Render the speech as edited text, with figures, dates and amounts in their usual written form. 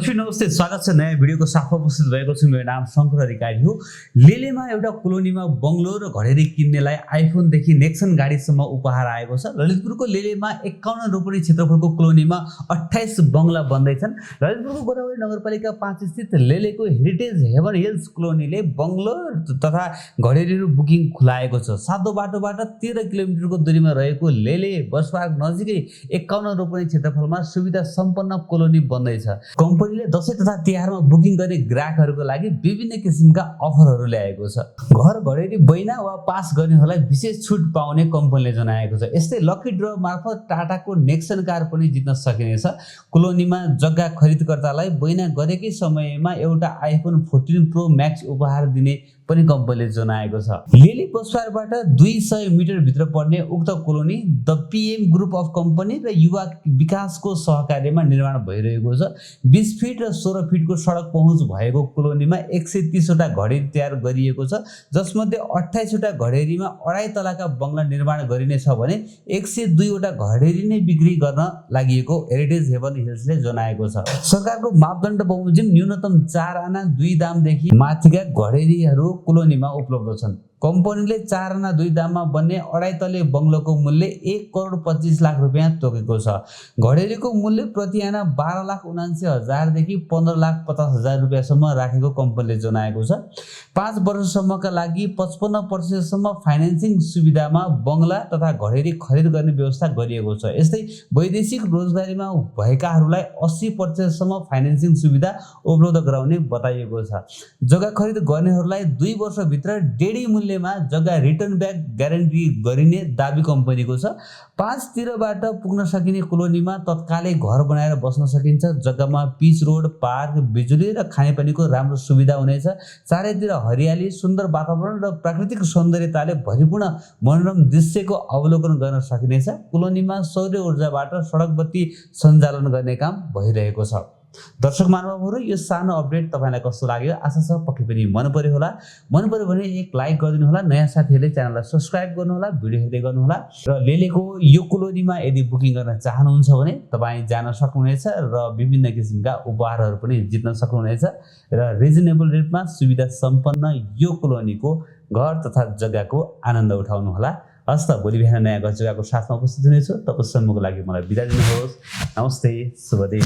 दर्शक नमस्ते, स्वागत छ नयाँ भिडियोको साथमा उपस्थित भएको छु। मेरो नाम शङ्कर अधिकारी हो। लेलेमा एउटा कोलोनीमा बङ्गलो र घडेरी किन्नेलाई आइफोनदेखि नेक्सन गाडीसम्म उपहार आएको छ। ललितपुरको लेलेमा 51 रोपनी क्षेत्रफलको कोलोनीमा 28 बङ्गला बन्दैछन्। ललितपुरको गोदावरी नगरपालिका 5 स्थित लेलेको हेरिटेज हेभन हिल्स कोलोनीले बङ्गलो तथा घडेरीहरू बुकिङ खुलाएको छ। सातो बाटोबाट 13 किलोमिटरको दूरीमा रहेको लेले बस पार्क नजिकै 51 रोपनी क्षेत्रफलमा सुविधा सम्पन्न कोलोनी बन्दैछ। कम्पनीले दशैं तथा तिहारमा बुकिङ गर्ने ग्राहकहरूको लागि विभिन्न किसिमका अफरहरू ल्याएको छ। घर घडेरी बैना वा पास गर्नेहरूलाई विशेष छुट पाउने कम्पनीले जनाएको छ। यस्तै लकी ड्र मार्फत टाटाको नेक्सन कार पनि जित्न सकिनेछ। कोलोनीमा जग्गा खरिदकर्तालाई बैना गरेकै समयमा एउटा आइफोन 14 प्रो म्याक्स उपहार दिने पनि कम्पनीले जनाएको छ। लेले बसपार्कबाट 200 मिटर भित्र पर्ने उक्त colony the PM group of company र युवा विकासको सहकार्यमा निर्माण भइरहेको छ। 20 फिट र 16 फिटको सडक पहुँच भएको कोलोनीमा 130 वटा घडेरी तयार गरिएको छ, जसमध्ये 28 वटा घडेरीमा अढाई तलाका बङ्गला निर्माण गरिनेछ भने 102 वटा घडेरी नै बिक्री गर्न लागि हेरिटेज हेभन हिल्सले जनाएको छ। सरकारको मापदण्ड बमोजिम न्यूनतम 4 आना 2 दामदेखि माथिका घडेरीहरू कोलोनीमा उपलब्ध छन्। कम्पनीले 4 आना 2 दाममा बन्ने अढाई तले बङ्गलोको मूल्य 1,25,00,000 रुपियाँ तोकेको छ। घडेरीको मूल्य प्रति आना 12,79,000 देखि 15,50,000 रुपियाँसम्म राखेको कम्पनीले जनाएको छ। 5 वर्षसम्मका लागि 55% सम्म फाइनेन्सिङ सुविधामा बङ्गला तथा घडेरी खरिद गर्ने व्यवस्था गरिएको छ। यस्तै वैदेशिक रोजगारीमा भएकाहरूलाई 80% सम्म फाइनेन्सिङ सुविधा उपलब्ध गराउने बताइएको छ। जग्गा खरिद गर्नेहरूलाई 2 वर्षभित्र डेढी मूल्यमा जग्गा रिटर्न ब्याक ग्यारेन्टी गरिने दाबी कम्पनीको छ। 5 तिरबाट पुग्न सकिने कोलोनीमा तत्कालै घर बनाएर बस्न सकिन्छ। जग्गामा पिच रोड, पार्क, बिजुली र खानेपानीको राम्रो सुविधा हुनेछ। चारैतिर हरियाली, सुन्दर वातावरण र प्राकृतिक सौन्दर्यताले भरिपूर्ण मनोरम दृश्यको अवलोकन गर्न सकिनेछ। कोलोनीमा सौर्य ऊर्जाबाट सडक बत्ती सञ्चालन गर्ने काम भइरहेको छ। दर्शक महानुभावहरू, यो सानो अपडेट तपाईलाई कस्तो लाग्यो? आशा छ पक्कै पनि मन पर्यो होला। मन पर्यो भने एक लाइक गरिदिनु होला। नयाँ साथीहरूले च्यानललाई सब्स्क्राइब गर्नु होला, भिडियो हेर्दै गर्नु होला। र लेलेको यो कोलोनीमा यदि बुकिङ गर्न चाहनुहुन्छ भने तपाईँ जान सक्नुहुनेछ र विभिन्न किसिमका उपहारहरू पनि जित्न सक्नुहुनेछ र रिजनेबल रेटमा सुविधा सम्पन्न यो कोलोनीको घर तथा जग्गाको आनन्द उठाउनु होला। हस् त, भोलि बिहान नयाँ घर जग्गाको साथमा उपस्थित हुनेछु। तबसम्मको लागि मलाई बिदा दिनुहोस्। नमस्ते, शुभ दिन।